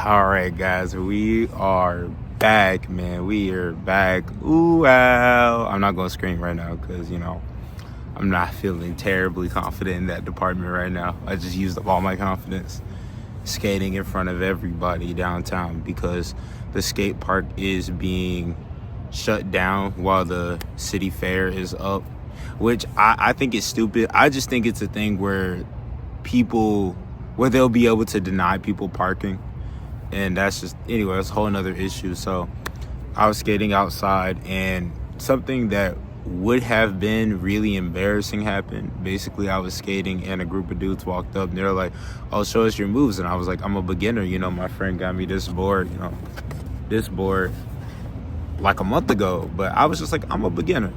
All right, guys, we are back, man. We are back. Ooh, wow. I'm not going to scream right now because, I'm not feeling terribly confident in that department right now. I just used up all my confidence skating in front of everybody downtown because the skate park is being shut down while the city fair is up, which I think is stupid. I just think it's a thing where they'll be able to deny people parking. And that's a whole nother issue. So I was skating outside and something that would have been really embarrassing happened. Basically, I was skating and a group of dudes walked up and they're like, "Oh, show us your moves." And I was like, "I'm a beginner. My friend got me this board, like a month ago." But I was just like, "I'm a beginner."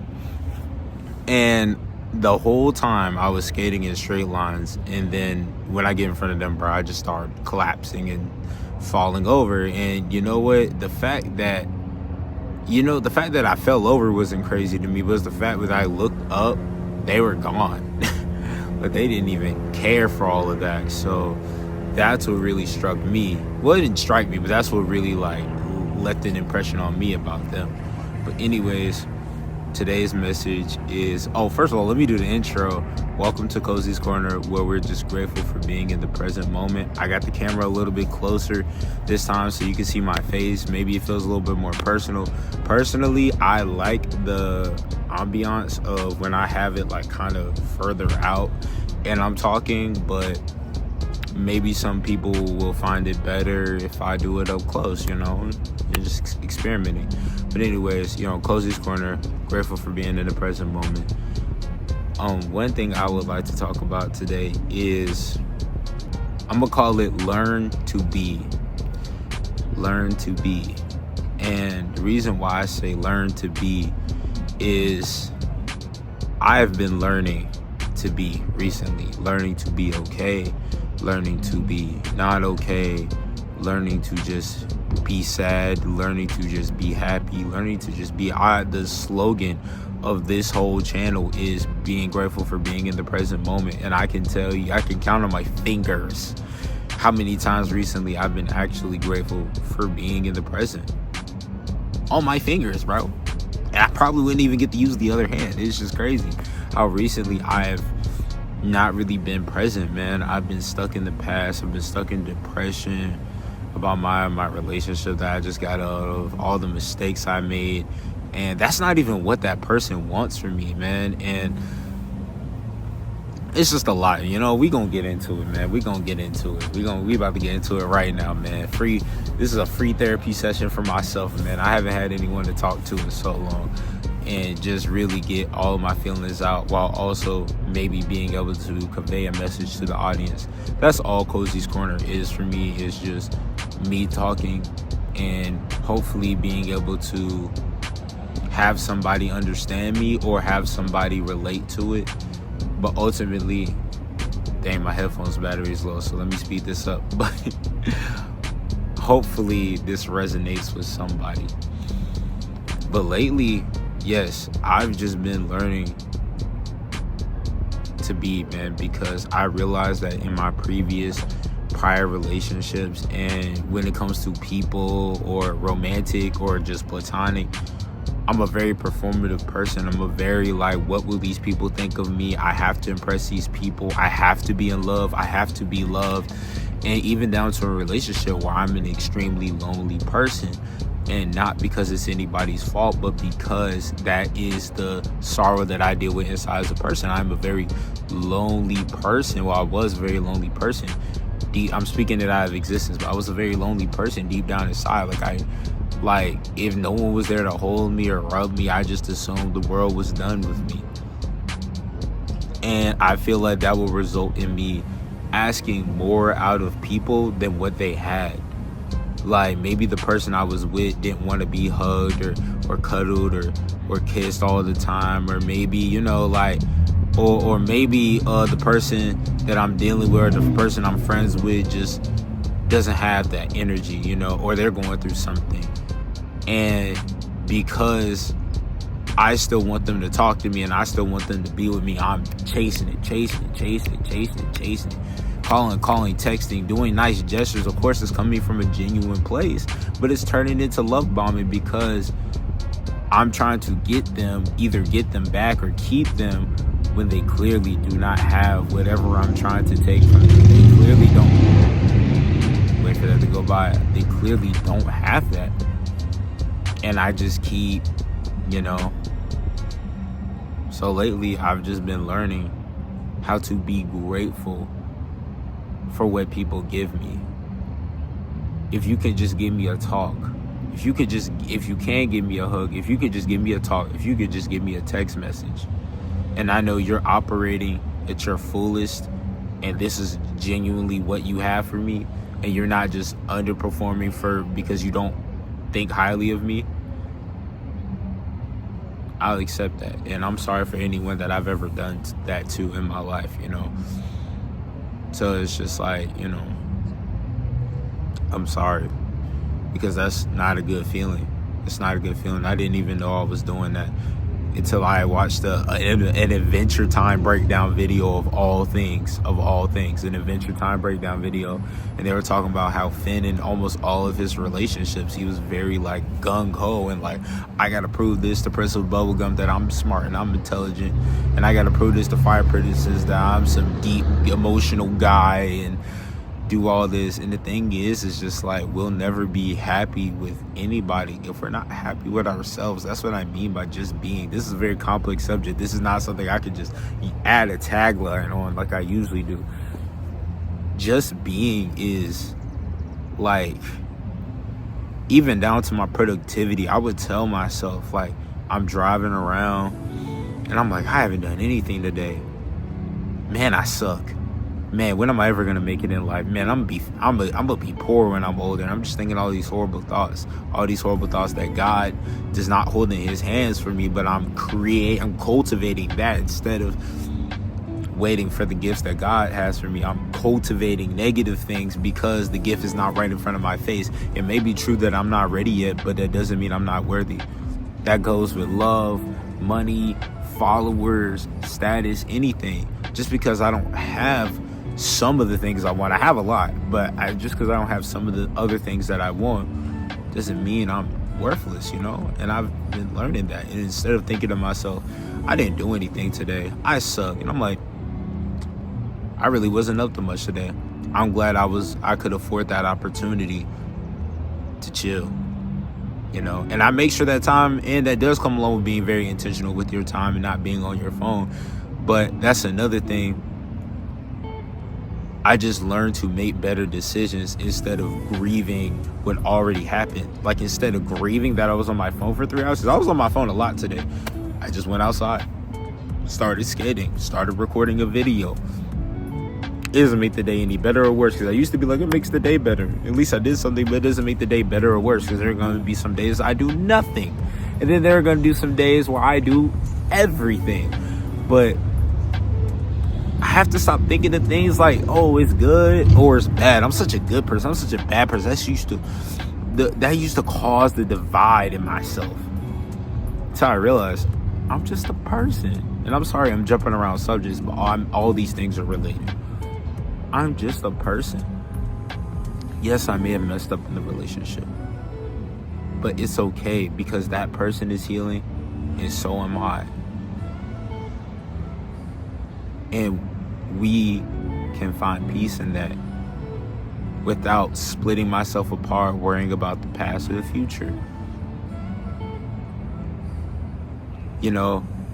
And the whole time I was skating in straight lines. And then when I get in front of them, bro, I just start collapsing and falling over. And you know what? The fact that I fell over wasn't crazy to me, but was the fact that I looked up, they were gone. But they didn't even care for all of that. So that's what really struck me. Well, it didn't strike me, but that's what really left an impression on me about them. But anyways, today's message is, first of all, let me do the intro. Welcome to Cozy's Corner, where we're just grateful for being in the present moment. I got the camera a little bit closer this time so you can see my face. Maybe it feels a little bit more personal. Personally, I like the ambiance of when I have it kind of further out and I'm talking, but maybe some people will find it better if I do it up close, and just experimenting. But anyways, Cozy's Corner, grateful for being in the present moment. One thing I would like to talk about today is, I'm gonna call it learn to be. Learn to be. And the reason why I say learn to be is I have been learning to be recently. Learning to be okay, learning to be not okay, learning to just be sad, learning to just be happy, learning to just be. The slogan of this whole channel is being grateful for being in the present moment. And I can tell you, I can count on my fingers how many times recently I've been actually grateful for being in the present. On my fingers, bro. And I probably wouldn't even get to use the other hand. It's just crazy how recently I have not really been present, man. I've been stuck in the past. I've been stuck in depression about my relationship that I just got out of, all the mistakes I made. And that's not even what that person wants from me, man. And it's just a lot, we gonna get into it, man. We gonna get into it. We about to get into it right now, man. This is a free therapy session for myself, man. I haven't had anyone to talk to in so long and just really get all of my feelings out while also maybe being able to convey a message to the audience. That's all Cozy's Corner is for me, is just me talking and hopefully being able to have somebody understand me or have somebody relate to it. But ultimately, dang, my headphones battery is low, so let me speed this up. But hopefully this resonates with somebody. But lately, yes, I've just been learning to be, man, because I realized that in my prior relationships, and when it comes to people or romantic or just platonic, I'm a very performative person. I'm a very what will these people think of me? I have to impress these people. I have to be in love. I have to be loved. And even down to a relationship where I'm an extremely lonely person. And not because it's anybody's fault, but because that is the sorrow that I deal with inside as a person. I'm a very lonely person. Well, I was a very lonely person. I'm speaking it out of existence, but I was a very lonely person deep down inside. If no one was there to hold me or rub me, I just assumed the world was done with me. And I feel like that will result in me asking more out of people than what they had. Maybe the person I was with didn't want to be hugged or cuddled or kissed all the time, or maybe, or maybe the person that I'm dealing with or the person I'm friends with just doesn't have that energy, or they're going through something. And because I still want them to talk to me and I still want them to be with me, I'm chasing it, calling, texting, doing nice gestures. Of course, it's coming from a genuine place, but it's turning into love bombing because I'm trying to either get them back or keep them when they clearly do not have whatever I'm trying to take from them. They clearly don't. Wait for that to go by. They clearly don't have that. And I just keep, So lately, I've just been learning how to be grateful for what people give me. If you can just give me a talk, if you can give me a hug, if you could just give me a talk, if you could just give me a text message, and I know you're operating at your fullest, and this is genuinely what you have for me, and you're not just underperforming because you don't think highly of me, I'll accept that. And I'm sorry for anyone that I've ever done that to in my life, So it's just like, I'm sorry, because that's not a good feeling. It's not a good feeling. I didn't even know I was doing that until I watched an Adventure Time breakdown video of all things, an Adventure Time breakdown video. And they were talking about how Finn, in almost all of his relationships, he was very like gung-ho and like, I gotta prove this to Principal Bubblegum that I'm smart and I'm intelligent, and I gotta prove this to Fire Princess that I'm some deep emotional guy, and do all this. And the thing is just like, we'll never be happy with anybody if we're not happy with ourselves. That's what I mean by just being. This is a very complex subject. This is not something I could just add a tagline on like I usually do. Just being is like, even down to my productivity. I would tell myself, like, I'm driving around and I'm like, I haven't done anything today. Man, I suck. Man, when am I ever gonna make it in life? Man, I'm gonna be poor when I'm older. And I'm just thinking all these horrible thoughts that God does not hold in His hands for me, but I'm cultivating that instead of waiting for the gifts that God has for me. I'm cultivating negative things because the gift is not right in front of my face. It may be true that I'm not ready yet, but that doesn't mean I'm not worthy. That goes with love, money, followers, status, anything. Just because I don't have some of the things I want. I have a lot, but just because I don't have some of the other things that I want doesn't mean I'm worthless, And I've been learning that. And instead of thinking to myself, I didn't do anything today, I suck, and I'm like, I really wasn't up to much today. I'm glad I could afford that opportunity to chill, And I make sure that time, and that does come along with being very intentional with your time and not being on your phone. But that's another thing. I just learned to make better decisions instead of grieving what already happened. Like, instead of grieving that I was on my phone for 3 hours, because I was on my phone a lot today, I just went outside, started skating, started recording a video. It doesn't make the day any better or worse, because I used to be like, it makes the day better. At least I did something, but it doesn't make the day better or worse, because there are going to be some days I do nothing. And then there are going to be some days where I do everything. But I have to stop thinking of things like, oh, it's good or it's bad. I'm such a good person. I'm such a bad person. That used to cause the divide in myself. Until I realized I'm just a person. And I'm sorry I'm jumping around subjects, but all these things are related. I'm just a person. Yes, I may have messed up in the relationship, but it's okay, because that person is healing and so am I. And we can find peace in that without splitting myself apart, worrying about the past or the future.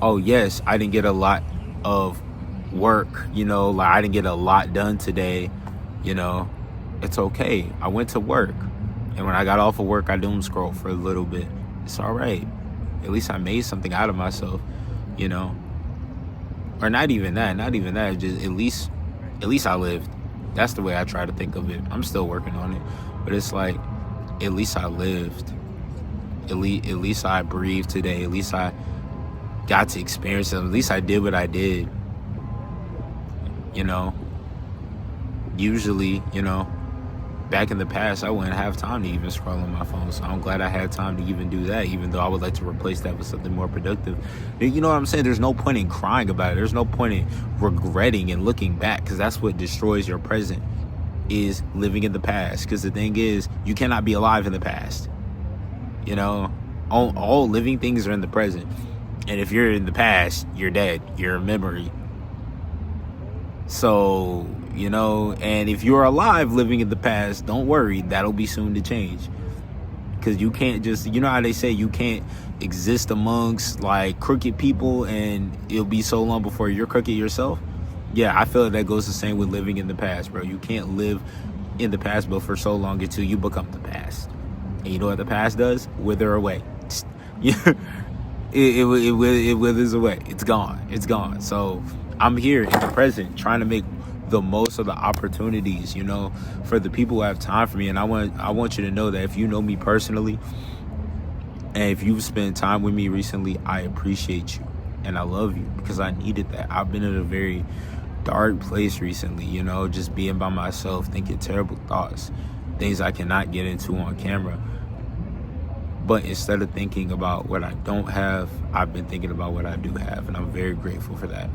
Oh yes, I didn't get a lot of work, like I didn't get a lot done today, it's okay. I went to work, and when I got off of work, I doom scrolled for a little bit. It's all right. At least I made something out of myself, Or not even that, just at least I lived. That's the way I try to think of it. I'm still working on it, but it's like, at least I lived. At least I breathed today. At least I got to experience it. At least I did what I did. Usually, back in the past, I wouldn't have time to even scroll on my phone. So I'm glad I had time to even do that, even though I would like to replace that with something more productive. You know what I'm saying? There's no point in crying about it. There's no point in regretting and looking back, because that's what destroys your present, is living in the past. Because the thing is, you cannot be alive in the past. You know, all living things are in the present. And if you're in the past, you're dead. You're a memory. So, you know, and if you're alive living in the past, don't worry, that'll be soon to change. Because you can't just, you know how they say you can't exist amongst like crooked people and it'll be so long before you're crooked yourself? Yeah, I feel like that goes the same with living in the past, bro. You can't live in the past, but for so long until you become the past. And you know what the past does? Wither away. It withers away. It's gone. It's gone. So I'm here in the present trying to make the most of the opportunities, you know, for the people who have time for me. And I want you to know that if you know me personally and if you've spent time with me recently, I appreciate you and I love you, because I needed that. I've been in a very dark place recently, you know, just being by myself, thinking terrible thoughts, things I cannot get into on camera. But instead of thinking about what I don't have, I've been thinking about what I do have, and I'm very grateful for that.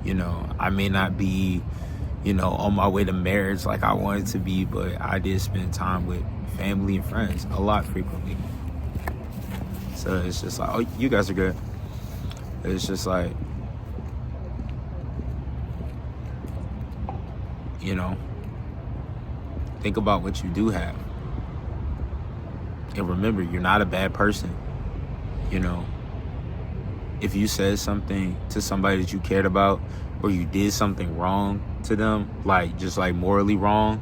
You know, I may not be, you know, on my way to marriage like I wanted to be, but I did spend time with family and friends a lot frequently. So it's just like, oh, you guys are good. It's just like, you know, think about what you do have. And remember, you're not a bad person. You know, if you said something to somebody that you cared about, or you did something wrong to them, like just like morally wrong,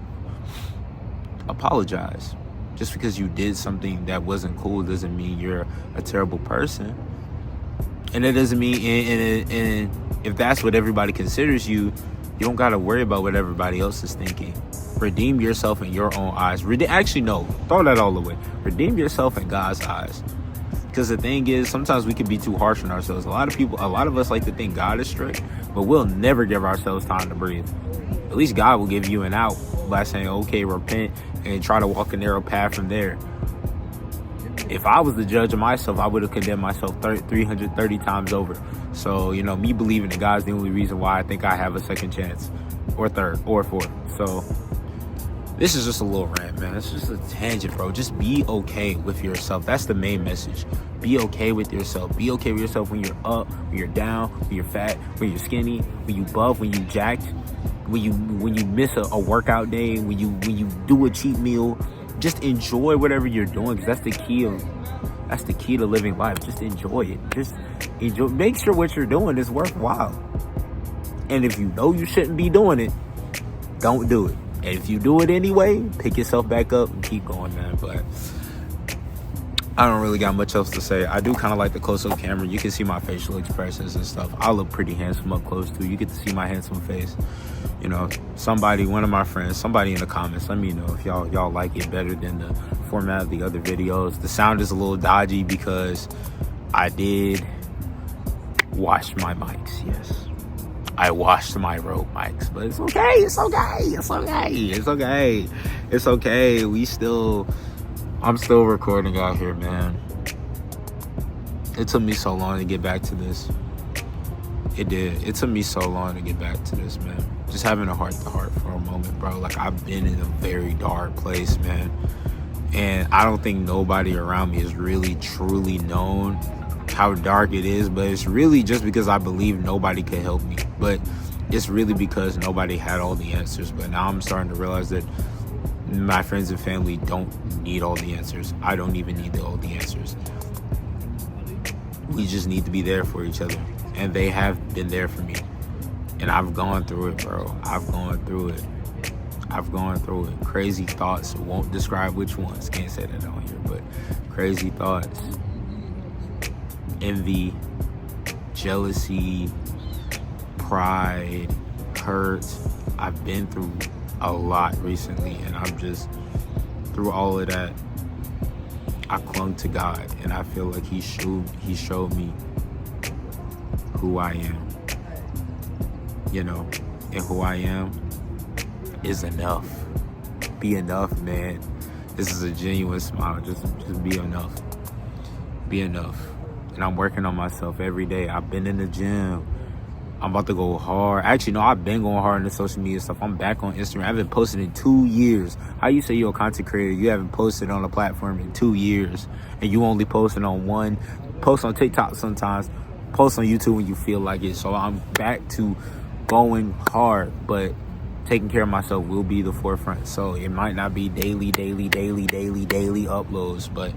apologize. Just because you did something that wasn't cool doesn't mean you're a terrible person. And it doesn't mean, and if that's what everybody considers you, you don't got to worry about what everybody else is thinking. Redeem yourself in your own eyes. Actually, no, throw that all away. Redeem yourself in God's eyes. Because the thing is, sometimes we can be too harsh on ourselves. A lot of us like to think God is strict, but we'll never give ourselves time to breathe. At least God will give you an out by saying, okay, repent and try to walk a narrow path from there. If I was the judge of myself, I would have condemned myself 330 times over. So, you know, me believing in God is the only reason why I think I have a second chance, or third, or fourth. So this is just a little rant, man. It's just a tangent, bro. Just be okay with yourself. That's the main message. Be okay with yourself. Be okay with yourself when you're up, when you're down, when you're fat, when you're skinny, when you buff, when you jacked, when you miss a workout day, when you do a cheat meal. Just enjoy whatever you're doing, because that's the key to living life. Just enjoy it. Just enjoy. Make sure what you're doing is worthwhile. And if you know you shouldn't be doing it, don't do it. And if you do it anyway, pick yourself back up and keep going, man. But I don't really got much else to say. I do kind of like the close-up camera. You can see my facial expressions and stuff. I look pretty handsome up close, too. You get to see my handsome face. You know, one of my friends, somebody in the comments, let me know if y'all like it better than the format of the other videos. The sound is a little dodgy because I did wash my mics, yes. I washed my Rode mics, but it's okay. I'm still recording out here, man. It took me so long to get back to this. It did. It took me so long to get back to this, man. Just having a heart-to-heart for a moment, bro. Like, I've been in a very dark place, man. And I don't think nobody around me has really, truly known how dark it is, but it's really just because I believe nobody could help me. But it's really because nobody had all the answers. But now I'm starting to realize that my friends and family don't need all the answers. I don't even need all the answers. We just need to be there for each other. And they have been there for me. And I've gone through it, bro. I've gone through it. Crazy thoughts. Won't describe which ones. Can't say that on here, but crazy thoughts. Envy, jealousy, pride, hurt. I've been through a lot recently, and I'm just, through all of that, I clung to God, and I feel like He showed me who I am, you know, and who I am is enough. be enough, man. This is a genuine smile. Just be enough. Be enough. And I'm working on myself every day. I've been in the gym. I'm about to go hard. Actually, no, I've been going hard in the social media stuff. I'm back on Instagram. I haven't posted in 2 years. How you say you're a content creator? You haven't posted on a platform in 2 years. And you only posted on one. Post on TikTok sometimes. Post on YouTube when you feel like it. So I'm back to going hard. But taking care of myself will be the forefront. So it might not be daily uploads. But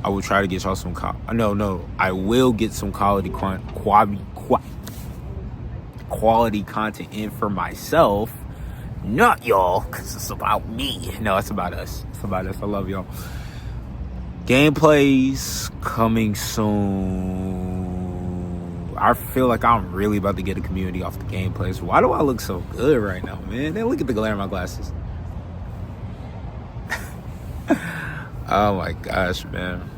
I will try to get y'all some... I will get some quality content in for myself, not y'all, because it's about me. No, it's about us. It's about us. I love y'all. Gameplays coming soon. I feel like I'm really about to get a community off the gameplays. Why do I look so good right now, man? Then look at the glare in my glasses. Oh my gosh, man.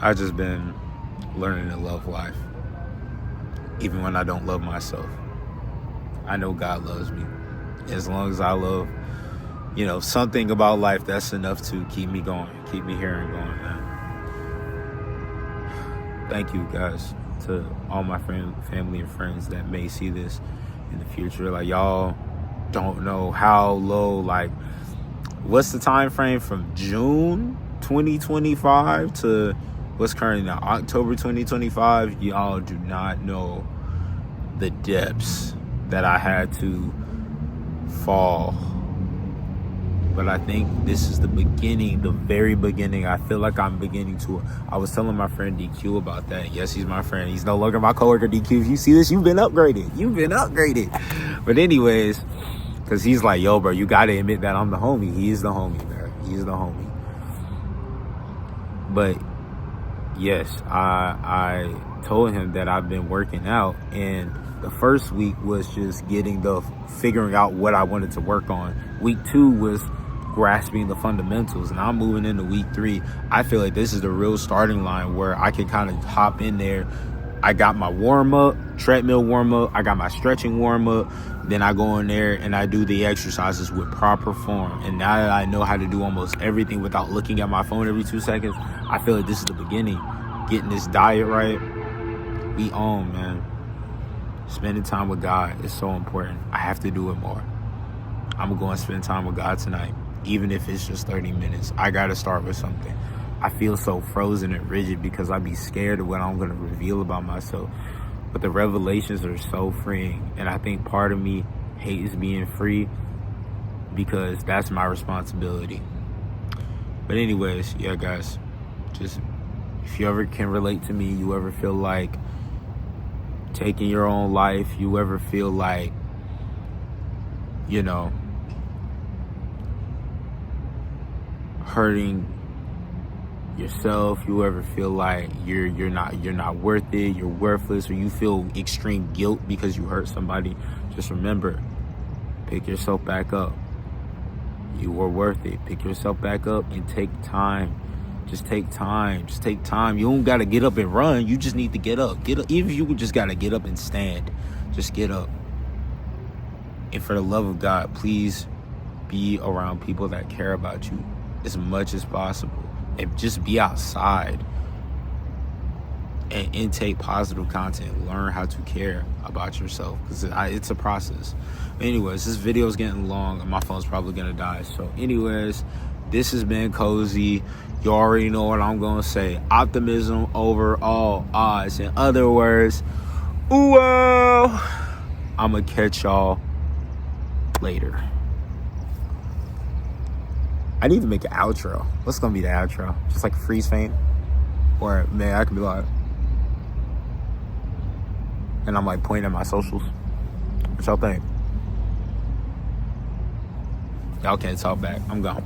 I just been learning to love life. Even when I don't love myself. I know God loves me. As long as I love, something about life, that's enough to keep me going. Keep me here and going, man. Thank you, guys, to all my family and friends that may see this in the future. Like, y'all don't know how low, what's the time frame from June 2025 to what's currently now, October 2025, y'all do not know the depths that I had to fall. But I think this is the beginning, the very beginning. I feel like I'm beginning to... I was telling my friend DQ about that. Yes, he's my friend. He's no longer my coworker, DQ. If you see this, you've been upgraded. But anyways, because he's like, yo, bro, you got to admit that I'm the homie. He is the homie, man. He's the homie. But... yes, I told him that I've been working out, and the first week was just figuring out what I wanted to work on. Week 2 was grasping the fundamentals, and I'm moving into week 3. I feel like this is the real starting line where I can kind of hop in there. I got my warm-up, treadmill warm-up. I got my stretching warm-up. Then I go in there and I do the exercises with proper form. And now that I know how to do almost everything without looking at my phone every 2 seconds, I feel like this is the beginning. Getting this diet right, we on, man. Spending time with God is so important. I have to do it more. I'm going to spend time with God tonight, even if it's just 30 minutes. I got to start with something. I feel so frozen and rigid because I be scared of what I'm going to reveal about myself. But the revelations are so freeing. And I think part of me hates being free because that's my responsibility. But anyways, yeah, guys, just if you ever can relate to me, you ever feel like taking your own life, you ever feel like, hurting yourself, you ever feel like you're not worth it, you're worthless, or you feel extreme guilt because you hurt somebody, just remember, pick yourself back up. You are worth it. Pick yourself back up and take time. Just take time. You don't gotta get up and run. You just need to get up. Even if you just gotta get up and stand, just get up. And for the love of God, please be around people that care about you as much as possible. And just be outside and intake positive content. Learn how to care about yourself, because it's a process. Anyways, this video is getting long and my phone's probably gonna die. So anyways, this has been Cozy. You already know what I'm gonna say. Optimism over all odds. In other words, ooh, I'm gonna catch y'all later. I need to make an outro. What's gonna be the outro? Just like freeze frame? Or man, I could be like, and I'm like pointing at my socials. What y'all think? Y'all can't talk back. I'm gone.